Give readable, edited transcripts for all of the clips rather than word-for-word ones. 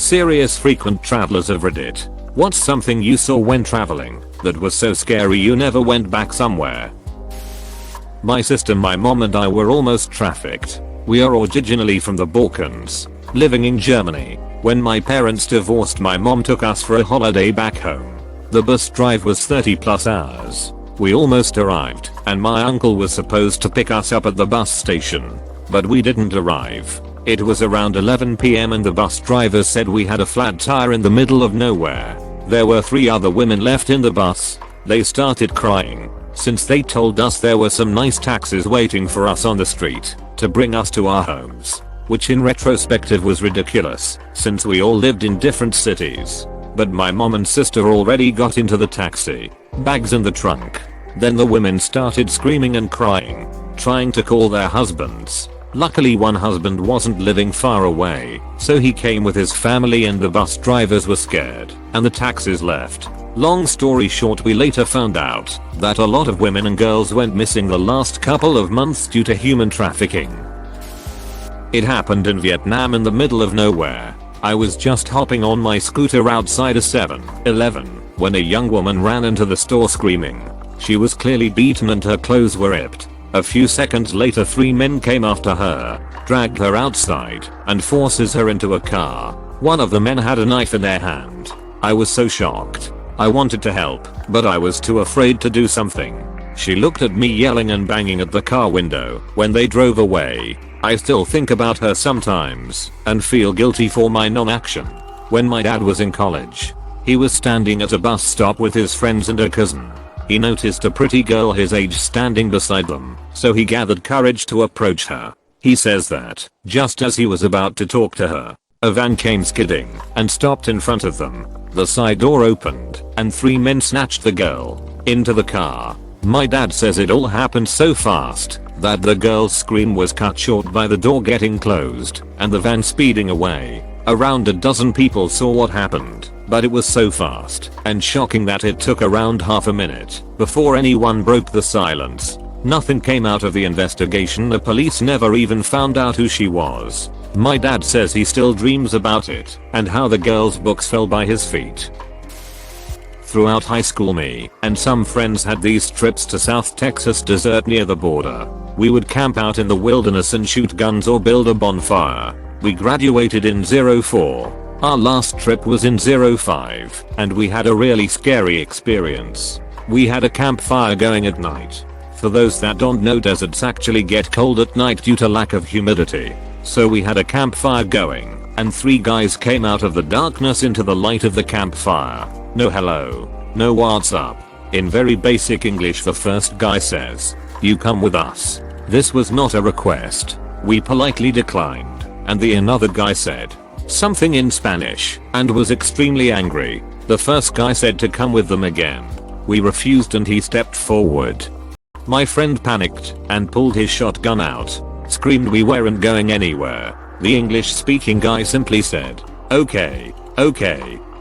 Serious frequent travelers of Reddit. What's something you saw when traveling that was so scary you never went back somewhere? My sister, my mom and I were almost trafficked. We are originally from the Balkans, living in Germany. When my parents divorced, my mom took us for a holiday back home. The bus drive was 30+ hours. We almost arrived, and my uncle was supposed to pick us up at the bus station. But we didn't arrive. It was around 11 PM and the bus driver said we had a flat tire in the middle of nowhere. There were 3 other women left in the bus. They started crying, since they told us there were some nice taxis waiting for us on the street to bring us to our homes. Which in retrospective was ridiculous, since we all lived in different cities. But my mom and sister already got into the taxi, bags in the trunk. Then the women started screaming and crying, trying to call their husbands. Luckily one husband wasn't living far away, so he came with his family and the bus drivers were scared, and the taxis left. Long story short, we later found out that a lot of women and girls went missing the last couple of months due to human trafficking. It happened in Vietnam in the middle of nowhere. I was just hopping on my scooter outside a 7-Eleven when a young woman ran into the store screaming. She was clearly beaten and her clothes were ripped. A few seconds later 3 men came after her, dragged her outside, and forces her into a car. One of the men had a knife in their hand. I was so shocked. I wanted to help, but I was too afraid to do something. She looked at me yelling and banging at the car window when they drove away. I still think about her sometimes and feel guilty for my non-action. When my dad was in college, he was standing at a bus stop with his friends and a cousin. He noticed a pretty girl his age standing beside them, so he gathered courage to approach her. He says that, just as he was about to talk to her, a van came skidding and stopped in front of them. The side door opened, and 3 men snatched the girl into the car. My dad says it all happened so fast that the girl's scream was cut short by the door getting closed and the van speeding away. Around a dozen people saw what happened, but it was so fast and shocking that it took around half a minute before anyone broke the silence. Nothing came out of the investigation. The police never even found out who she was. My dad says he still dreams about it and how the girl's books fell by his feet. Throughout high school, me and some friends had these trips to South Texas desert near the border. We would camp out in the wilderness and shoot guns or build a bonfire. We graduated in 04. Our last trip was in 05, and we had a really scary experience. We had a campfire going at night. For those that don't know, deserts actually get cold at night due to lack of humidity. So we had a campfire going, and 3 guys came out of the darkness into the light of the campfire. No hello, no what's up. In very basic English, the first guy says, "You come with us." This was not a request. We politely declined. And the another guy said something in Spanish and was extremely angry. The first guy said to come with them again. We refused and he stepped forward. My friend panicked and pulled his shotgun out, screamed we weren't going anywhere. The English speaking guy simply said, okay,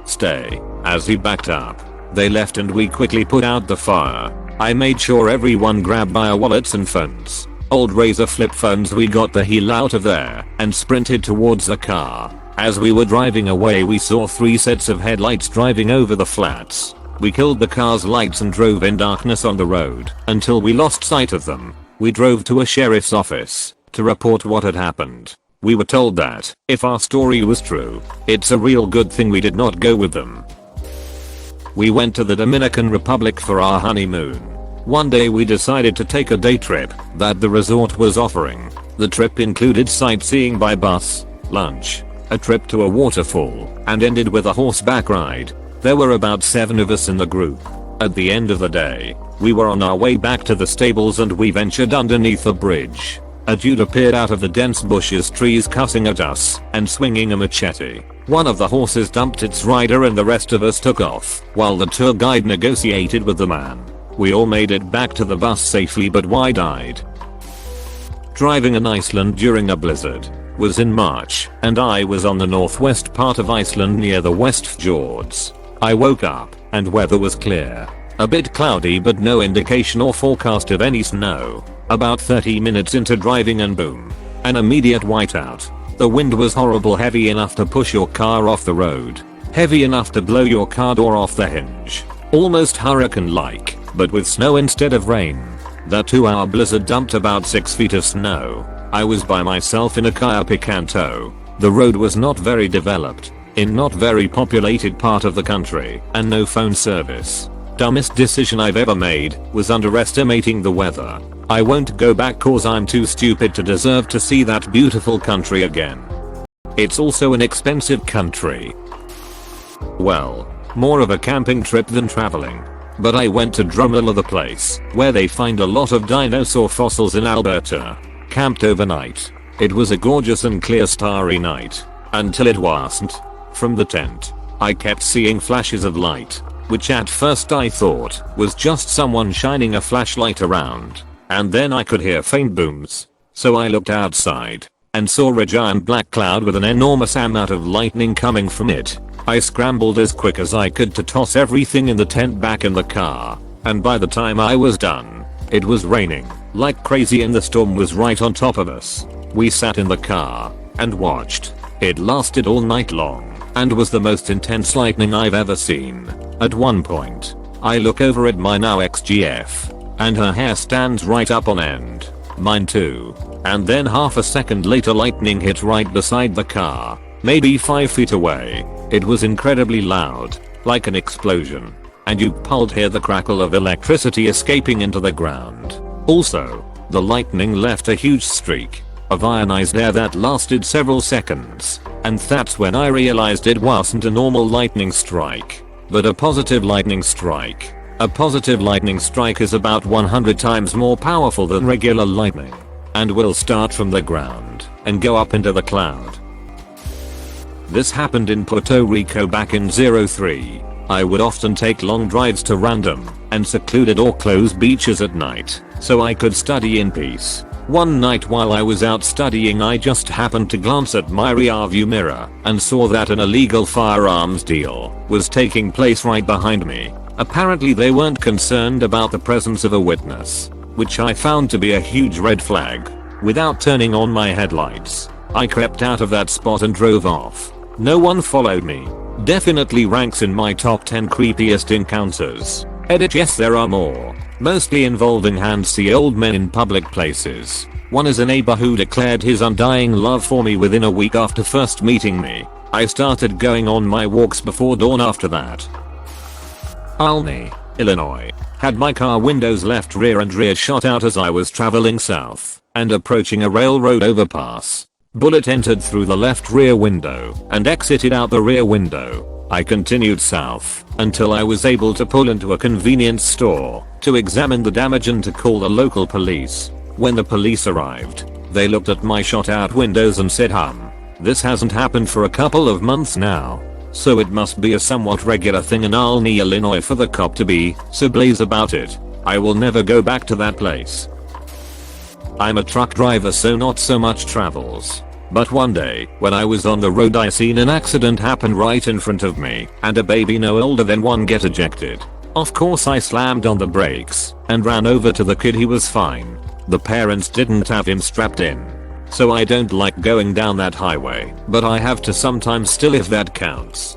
stay. As he backed up, they left and we quickly put out the fire. I made sure everyone grabbed our wallets and phones. Old razor flip phones. We got the hell out of there and sprinted towards the car. As we were driving away, we saw 3 sets of headlights driving over the flats. We killed the car's lights and drove in darkness on the road until we lost sight of them. We drove to a sheriff's office to report what had happened. We were told that if our story was true, it's a real good thing we did not go with them. We went to the Dominican Republic for our honeymoon. One day we decided to take a day trip that the resort was offering. The trip included sightseeing by bus, lunch, a trip to a waterfall, and ended with a horseback ride. There were about 7 of us in the group. At the end of the day, we were on our way back to the stables and we ventured underneath a bridge. A dude appeared out of the dense bushes, trees, cussing at us and swinging a machete. One of the horses dumped its rider and the rest of us took off while the tour guide negotiated with the man. We all made it back to the bus safely, but wide-eyed. Driving in Iceland during a blizzard was in March, and I was on the northwest part of Iceland near the West Fjords. I woke up and weather was clear. A bit cloudy but no indication or forecast of any snow. About 30 minutes into driving and boom, an immediate whiteout. The wind was horrible, heavy enough to push your car off the road. Heavy enough to blow your car door off the hinge. Almost hurricane-like, but with snow instead of rain. The 2-hour blizzard dumped about 6 feet of snow. I was by myself in a Calle Picanto. The road was not very developed, in not very populated part of the country, and no phone service. Dumbest decision I've ever made was underestimating the weather. I won't go back cause I'm too stupid to deserve to see that beautiful country again. It's also an expensive country. Well, more of a camping trip than traveling. But I went to Drumala, the place where they find a lot of dinosaur fossils in Alberta. Camped overnight. It was a gorgeous and clear starry night. Until it wasn't. From the tent, I kept seeing flashes of light, which at first I thought was just someone shining a flashlight around. And then I could hear faint booms. So I looked outside and saw a giant black cloud with an enormous amount of lightning coming from it. I scrambled as quick as I could to toss everything in the tent back in the car. And by the time I was done, it was raining like crazy and the storm was right on top of us. We sat in the car and watched. It lasted all night long and was the most intense lightning I've ever seen. At one point, I look over at my now ex-GF, and her hair stands right up on end. Mine too. And then half a second later lightning hit right beside the car, maybe 5 feet away. It was incredibly loud, like an explosion, and you could hear the crackle of electricity escaping into the ground. Also, the lightning left a huge streak of ionized air that lasted several seconds, and that's when I realized it wasn't a normal lightning strike, but a positive lightning strike. A positive lightning strike is about 100 times more powerful than regular lightning, and will start from the ground and go up into the cloud. This happened in Puerto Rico back in 03. I would often take long drives to random and secluded or closed beaches at night, so I could study in peace. One night while I was out studying, I just happened to glance at my rearview mirror and saw that an illegal firearms deal was taking place right behind me. Apparently they weren't concerned about the presence of a witness, which I found to be a huge red flag. Without turning on my headlights, I crept out of that spot and drove off. No one followed me. Definitely ranks in my top 10 creepiest encounters. Edit: yes, there are more, mostly involving handsy old men in public places. One is a neighbor who declared his undying love for me within a week after first meeting me. I started going on my walks before dawn after that. Olney, Illinois. Had my car windows left rear and rear shot out as I was traveling south and approaching a railroad overpass. Bullet entered through the left rear window and exited out the rear window. I continued south until I was able to pull into a convenience store to examine the damage and to call the local police. When the police arrived, they looked at my shot out windows and said, this hasn't happened for a couple of months now. So it must be a somewhat regular thing in Olney, Illinois for the cop to be so blaze about it. I will never go back to that place. I'm a truck driver, so not so much travels. But one day, when I was on the road, I seen an accident happen right in front of me and a baby no older than 1 get ejected. Of course I slammed on the brakes and ran over to the kid. He was fine. The parents didn't have him strapped in. So I don't like going down that highway, but I have to sometimes still, if that counts.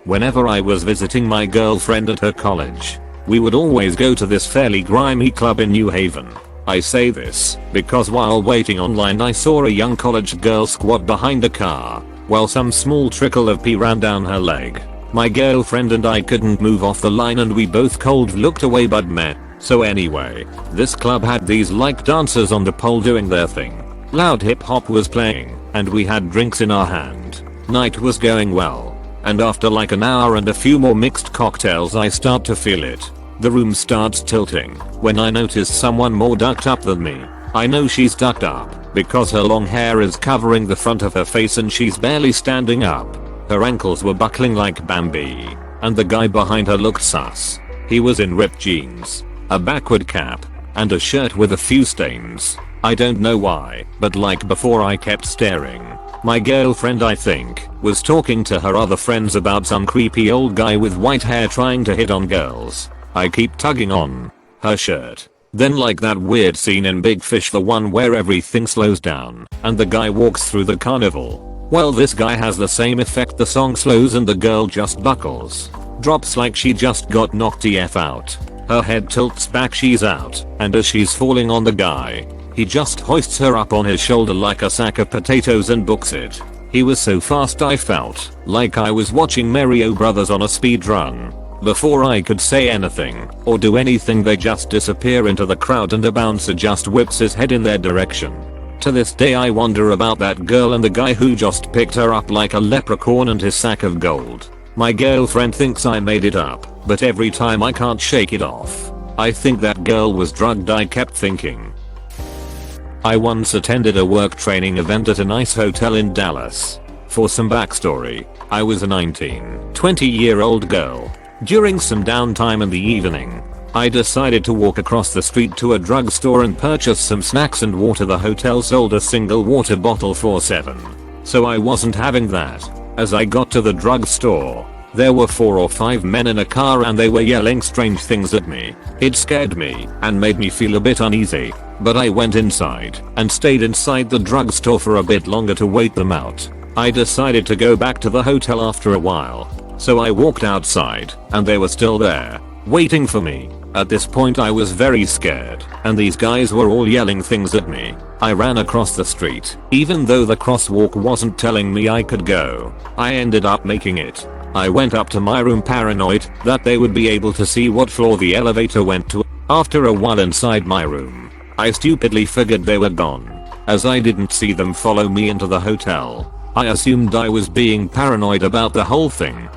Whenever I was visiting my girlfriend at her college, we would always go to this fairly grimy club in New Haven. I say this because while waiting online I saw a young college girl squat behind a car while some small trickle of pee ran down her leg. My girlfriend and I couldn't move off the line and we both cold looked away but met. So anyway, this club had these like dancers on the pole doing their thing. Loud hip hop was playing and we had drinks in our hand. Night was going well, and after like an hour and a few more mixed cocktails I start to feel it. The room starts tilting when I notice someone more ducked up than me. I know she's ducked up because her long hair is covering the front of her face and she's barely standing up. Her ankles were buckling like Bambi, and the guy behind her looked sus. He was in ripped jeans, a backward cap, and a shirt with a few stains. I don't know why, but like before I kept staring. My girlfriend, I think, was talking to her other friends about some creepy old guy with white hair trying to hit on girls. I keep tugging on her shirt Then like that weird scene in Big Fish, the one where everything slows down and the guy walks through the carnival. Well, this guy has the same effect. The song slows and the girl just buckles. Drops like she just got knocked the F out. Her head tilts back, she's out, and as she's falling on the guy, he just hoists her up on his shoulder like a sack of potatoes and books it. He was so fast I felt like I was watching Mario Brothers on a speed run. Before I could say anything or do anything, they just disappear into the crowd and a bouncer just whips his head in their direction. To this day I wonder about that girl and the guy who just picked her up like a leprechaun and his sack of gold. My girlfriend thinks I made it up, but every time I can't shake it off. I think that girl was drugged, I kept thinking. I once attended a work training event at a nice hotel in Dallas. For some backstory, I was a 20-year-old girl. During some downtime in the evening, I decided to walk across the street to a drugstore and purchase some snacks and water. The hotel sold a single water bottle for $7. So I wasn't having that. As I got to the drugstore, there were 4 or 5 men in a car and they were yelling strange things at me. It scared me and made me feel a bit uneasy, but I went inside and stayed inside the drugstore for a bit longer to wait them out. I decided to go back to the hotel after a while, so I walked outside and they were still there, waiting for me. At this point I was very scared and these guys were all yelling things at me. I ran across the street, even though the crosswalk wasn't telling me I could go. I ended up making it. I went up to my room paranoid that they would be able to see what floor the elevator went to. After a while inside my room, I stupidly figured they were gone. As I didn't see them follow me into the hotel, I assumed I was being paranoid about the whole thing.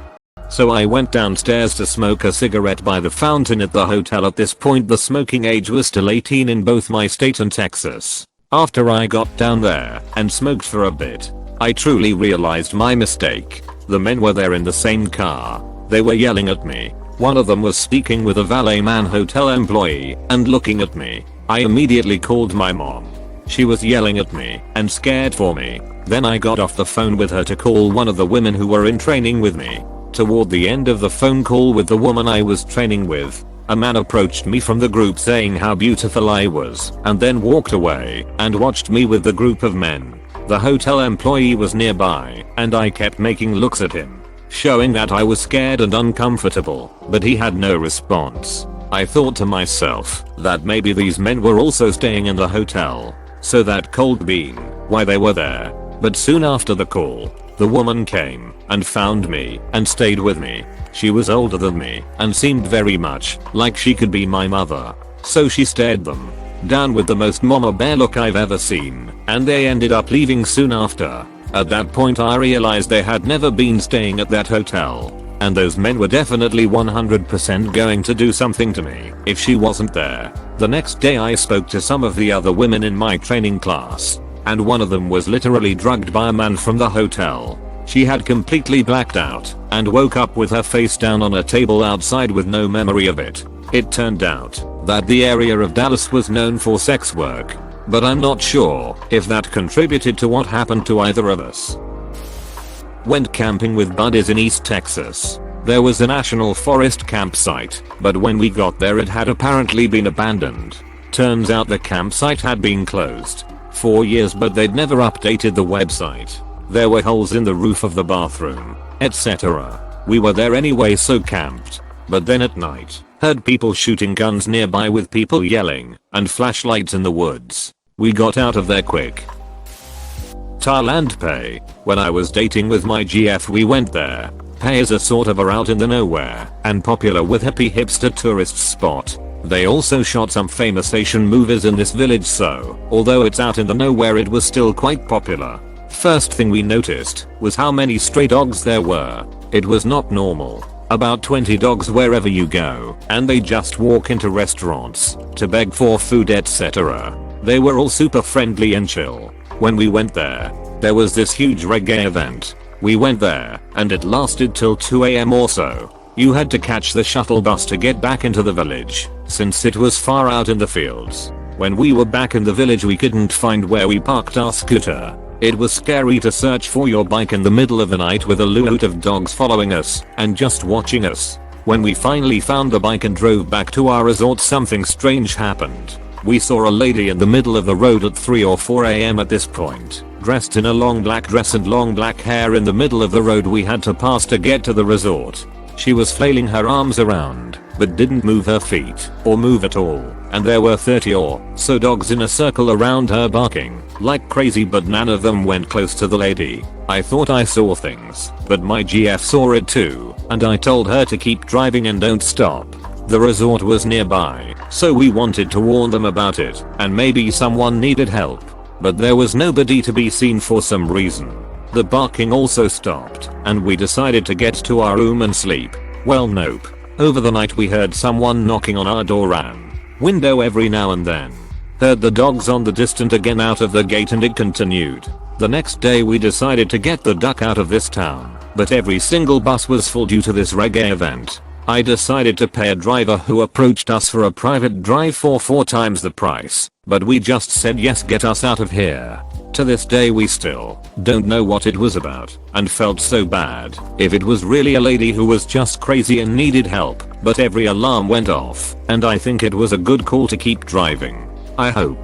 So I went downstairs to smoke a cigarette by the fountain at the hotel. At this point the smoking age was still 18 in both my state and Texas. After I got down there and smoked for a bit, I truly realized my mistake. The men were there in the same car. They were yelling at me. One of them was speaking with a valet man hotel employee and looking at me. I immediately called my mom. She was yelling at me and scared for me. Then I got off the phone with her to call one of the women who were in training with me. Toward the end of the phone call with the woman I was training with, a man approached me from the group saying how beautiful I was and then walked away and watched me with the group of men. The hotel employee was nearby and I kept making looks at him, showing that I was scared and uncomfortable, but he had no response. I thought to myself that maybe these men were also staying in the hotel, so that could be why they were there. But soon after the call, the woman came and found me and stayed with me. She was older than me and seemed very much like she could be my mother. So she stared them down with the most mama bear look I've ever seen, and they ended up leaving soon after. At that point I realized they had never been staying at that hotel, and those men were definitely 100% going to do something to me if she wasn't there. The next day I spoke to some of the other women in my training class, and one of them was literally drugged by a man from the hotel. She had completely blacked out and woke up with her face down on a table outside with no memory of it. It turned out that the area of Dallas was known for sex work, but I'm not sure if that contributed to what happened to either of us. Went camping with buddies in East Texas. There was a national forest campsite, but when we got there it had apparently been abandoned. Turns out the campsite had been closed for years, but they'd never updated the website. There were holes in the roof of the bathroom, etc. We were there anyway, so camped. But then at night, heard people shooting guns nearby with people yelling and flashlights in the woods. We got out of there quick. Thailand Pay. When I was dating with my GF we went there. Pay is a sort of a out in the nowhere and popular with hippie hipster tourist spot. They also shot some famous Asian movies in this village, so although it's out in the nowhere it was still quite popular. First thing we noticed was how many stray dogs there were. It was not normal. About 20 dogs wherever you go, and they just walk into restaurants to beg for food, etc. They were all super friendly and chill. When we went there was this huge reggae event. We went there and it lasted till 2 AM or so. You had to catch the shuttle bus to get back into the village, since it was far out in the fields. When we were back in the village we couldn't find where we parked our scooter. It was scary to search for your bike in the middle of the night with a loot of dogs following us and just watching us. When we finally found the bike and drove back to our resort, something strange happened. We saw a lady in the middle of the road at 3 or 4 AM at this point, dressed in a long black dress and long black hair in the middle of the road we had to pass to get to the resort. She was flailing her arms around, but didn't move her feet, or move at all, and there were 30 or so dogs in a circle around her barking like crazy, but none of them went close to the lady. I thought I saw things, but my GF saw it too, and I told her to keep driving and don't stop. The resort was nearby, so we wanted to warn them about it, and maybe someone needed help. But there was nobody to be seen for some reason. The barking also stopped, and we decided to get to our room and sleep. Well, nope. Over the night we heard someone knocking on our door and window every now and then. Heard the dogs on the distant again out of the gate, and it continued. The next day we decided to get the duck out of this town, but every single bus was full due to this reggae event. I decided to pay a driver who approached us for a private drive for 4 times the price, but we just said yes, get us out of here. To this day we still don't know what it was about, and felt so bad. If it was really a lady who was just crazy and needed help, but every alarm went off, and I think it was a good call to keep driving. I hope.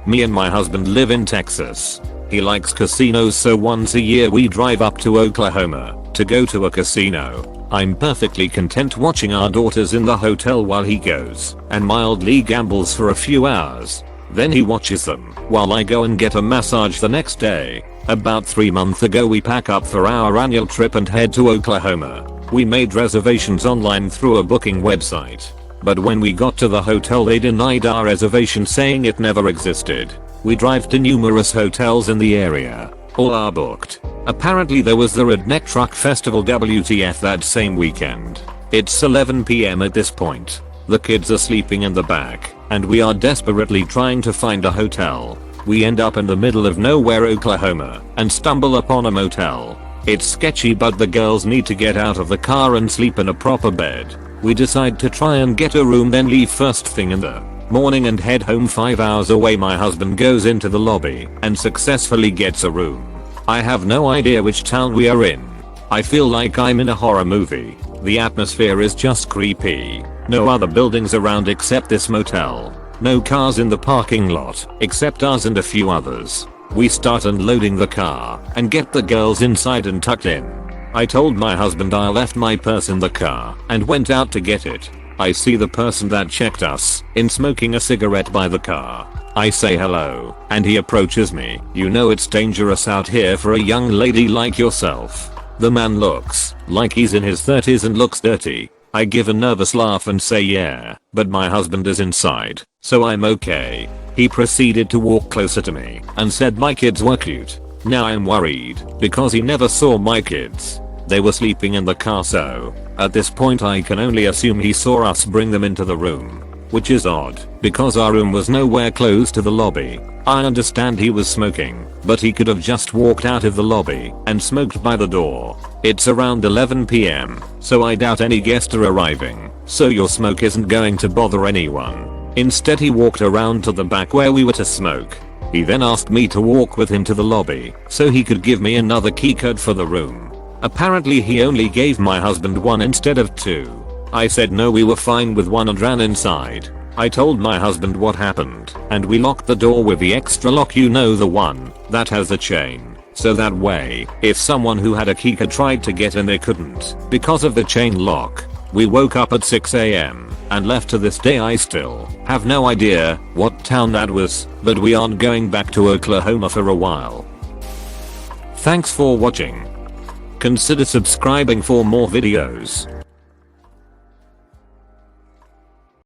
Me and my husband live in Texas. He likes casinos, so once a year we drive up to Oklahoma to go to a casino. I'm perfectly content watching our daughters in the hotel while he goes and mildly gambles for a few hours. Then he watches them while I go and get a massage the next day. About 3 months ago we pack up for our annual trip and head to Oklahoma. We made reservations online through a booking website, but when we got to the hotel they denied our reservation, saying it never existed. We drive to numerous hotels in the area. All are booked. Apparently there was the Redneck Truck Festival WTF that same weekend. It's 11 PM at this point. The kids are sleeping in the back, and we are desperately trying to find a hotel. We end up in the middle of nowhere, Oklahoma, and stumble upon a motel. It's sketchy, but the girls need to get out of the car and sleep in a proper bed. We decide to try and get a room, then leave first thing in the morning and head home 5 hours away. My husband goes into the lobby and successfully gets a room. I have no idea which town we are in. I feel like I'm in a horror movie. The atmosphere is just creepy. No other buildings around except this motel. No cars in the parking lot except us and a few others. We start unloading the car and get the girls inside and tucked in. I told my husband I left my purse in the car and went out to get it. I see the person that checked us in smoking a cigarette by the car. I say hello, and he approaches me. You know it's dangerous out here for a young lady like yourself. The man looks like he's in his 30s and looks dirty. I give a nervous laugh and say yeah, but my husband is inside, so I'm okay. He proceeded to walk closer to me and said my kids were cute. Now I'm worried because he never saw my kids. They were sleeping in the car, so at this point I can only assume he saw us bring them into the room. Which is odd, because our room was nowhere close to the lobby. I understand he was smoking, but he could have just walked out of the lobby and smoked by the door. It's around 11 PM, so I doubt any guests are arriving, so your smoke isn't going to bother anyone. Instead he walked around to the back where we were to smoke. He then asked me to walk with him to the lobby so he could give me another keycode for the room. Apparently he only gave my husband one instead of 2. I said no, we were fine with one, and ran inside. I told my husband what happened, and we locked the door with the extra lock, you know, the one that has the chain. So that way, if someone who had a keycard tried to get in, they couldn't because of the chain lock. We woke up at 6 AM and left. To this day I still have no idea what town that was, but we aren't going back to Oklahoma for a while. Thanks for watching. Consider subscribing for more videos.